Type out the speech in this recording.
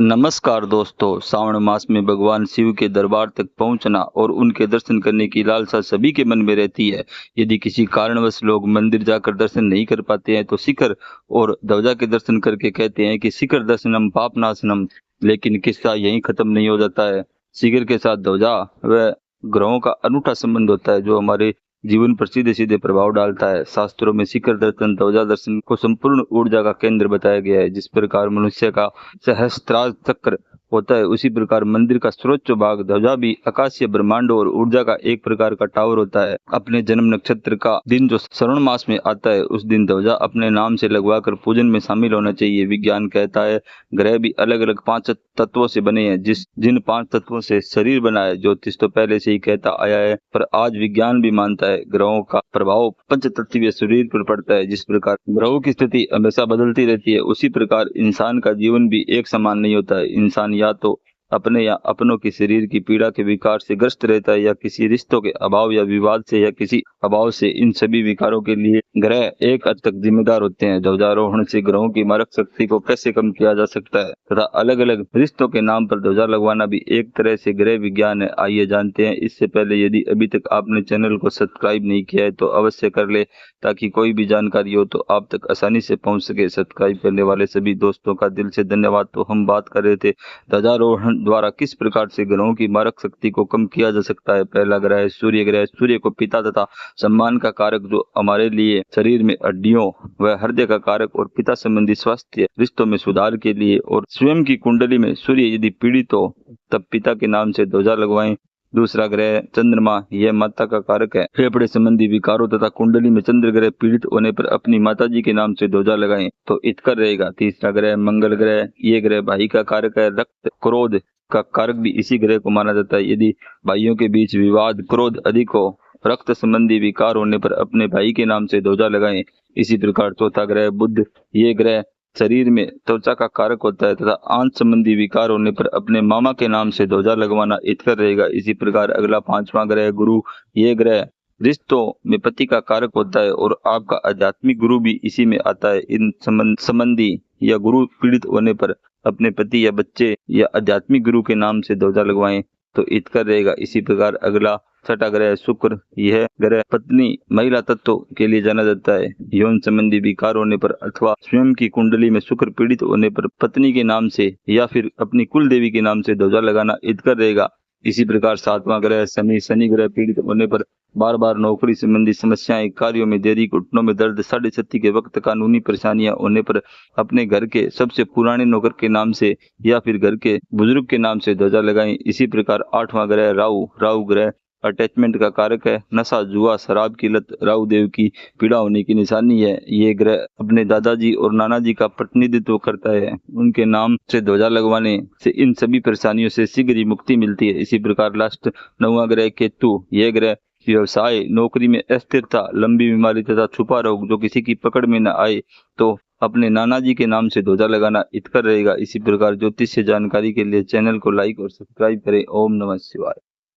नमस्कार दोस्तों, श्रावण मास में भगवान शिव के दरबार तक पहुंचना और उनके दर्शन करने की लालसा सभी के मन में रहती है। यदि किसी कारणवश लोग मंदिर जाकर दर्शन नहीं कर पाते हैं तो शिखर और ध्वजा के दर्शन करके कहते हैं कि शिखर दर्शनम पापनाशनम। लेकिन किस्सा यहीं खत्म नहीं हो जाता है। शिखर के साथ ध्वजा व ग्रहों का अनूठा संबंध होता है जो हमारे जीवन पर सीधे सीधे प्रभाव डालता है। शास्त्रों में शिखर दर्शन ध्वजा दर्शन को संपूर्ण ऊर्जा का केंद्र बताया गया है। जिस प्रकार मनुष्य का सहस्त्रार चक्र होता है उसी प्रकार मंदिर का सर्वोच्च भाग ध्वजा भी आकाशीय ब्रह्मांड और ऊर्जा का एक प्रकार का टावर होता है। अपने जन्म नक्षत्र का दिन जो श्रावण मास में आता है उस दिन ध्वजा अपने नाम से लगवाकर पूजन में शामिल होना चाहिए। विज्ञान कहता है ग्रह भी अलग अलग 5 तत्वों से बने हैं। जिन 5 तत्वों से शरीर बना है ज्योतिष तो पहले से ही कहता आया है, पर आज विज्ञान भी मानता है ग्रहों का प्रभाव पंच तत्वीय शरीर पर पड़ता है। जिस प्रकार ग्रहों की स्थिति हमेशा बदलती रहती है उसी प्रकार इंसान का जीवन भी एक समान नहीं होता है। इंसान या तो अपने या अपनों की शरीर की पीड़ा के विकार से ग्रस्त रहता है या किसी रिश्तों के अभाव या विवाद से या किसी अभाव से। इन सभी विकारों के लिए ग्रह एक हद तक जिम्मेदार होते हैं। ध्वजारोहण से ग्रहों की मारक शक्ति को कैसे कम किया जा सकता है तथा अलग अलग रिश्तों के नाम पर ध्वजा लगवाना भी एक तरह से ग्रह विज्ञान है। आइए जानते हैं। इससे पहले यदि अभी तक आपने चैनल को सब्सक्राइब नहीं किया है तो अवश्य कर ले ताकि कोई भी जानकारी हो तो आप तक आसानी से पहुंच सके। सब्सक्राइब करने वाले सभी दोस्तों का दिल से धन्यवाद। तो हम बात कर रहे थे ध्वजारोहण द्वारा किस प्रकार से ग्रहों की मारक शक्ति को कम किया जा सकता है। पहला ग्रह सूर्य ग्रह। सूर्य को पिता तथा सम्मान का कारक जो हमारे लिए शरीर में हड्डियों व हृदय का कारक और पिता संबंधी स्वास्थ्य रिश्तों में सुधार के लिए और स्वयं की कुंडली में सूर्य यदि पीड़ित हो तब पिता के नाम से ध्वजा लगवाएं। दूसरा ग्रह चंद्रमा, यह माता का कारक है। फेफड़े संबंधी विकारों तथा कुंडली में चंद्र ग्रह पीड़ित होने पर अपनी माता जी के नाम से ध्वजा लगाएं तो हितकर रहेगा। तीसरा ग्रह मंगल ग्रह। ये ग्रह भाई का कारक है। रक्त क्रोध का कारक भी इसी ग्रह को माना जाता है। यदि भाइयों के बीच विवाद क्रोध अधिक हो रक्त संबंधी विकार होने पर अपने भाई के नाम से ध्वजा लगाएं। इसी प्रकार चौथा ग्रह बुध। ये ग्रह शरीर में त्वचा का कारक होता है तथा आंत संबंधी विकार होने पर अपने मामा के नाम से ध्वजा लगवाना हितकर रहेगा। इसी प्रकार अगला 5वां ग्रह गुरु। ये ग्रह रिश्तों में पति का कारक होता है और आपका आध्यात्मिक गुरु भी इसी में आता है। इन संबंधी या गुरु पीड़ित होने पर अपने पति या बच्चे या आध्यात्मिक गुरु के नाम से ध्वजा लगवाएं तो हितकर रहेगा। इसी प्रकार अगला 6वां ग्रह शुक्र। यह ग्रह पत्नी महिला तत्व के लिए जाना जाता है। यौन संबंधी विकार होने पर अथवा स्वयं की कुंडली में शुक्र पीड़ित होने पर पत्नी के नाम से या फिर अपनी कुल देवी के नाम से ध्वजा लगाना हितकर रहेगा। इसी प्रकार 7वां ग्रह शनि। शनि ग्रह पीड़ित होने पर बार बार नौकरी संबंधी समस्याएं, कार्यों में देरी, घुटनों में दर्द, साढ़े छत्ती के वक्त कानूनी परेशानियां होने पर अपने घर के सबसे पुराने नौकर के नाम से या फिर घर के बुजुर्ग के नाम से ध्वजा लगाएं। इसी प्रकार 8वां ग्रह राहु। राहु ग्रह अटैचमेंट का कारक है। नशा जुआ शराब की लत राहु देव की पीड़ा होने की निशानी है। ये ग्रह अपने दादाजी और नाना जी का प्रतिनिधित्व करता है। उनके नाम से ध्वजा लगवाने से इन सभी परेशानियों से शीघ्र ही मुक्ति मिलती है। इसी प्रकार लास्ट 9वां ग्रह केतु। यह ग्रह व्यवसाय, नौकरी में अस्थिरता, लंबी बीमारी तथा छुपा रोग जो किसी की पकड़ में न आए तो अपने नाना जी के नाम से ध्वजा लगाना हितकर रहेगा। इसी प्रकार ज्योतिष से जानकारी के लिए चैनल को लाइक और सब्सक्राइब करें। ओम नमः शिवाय।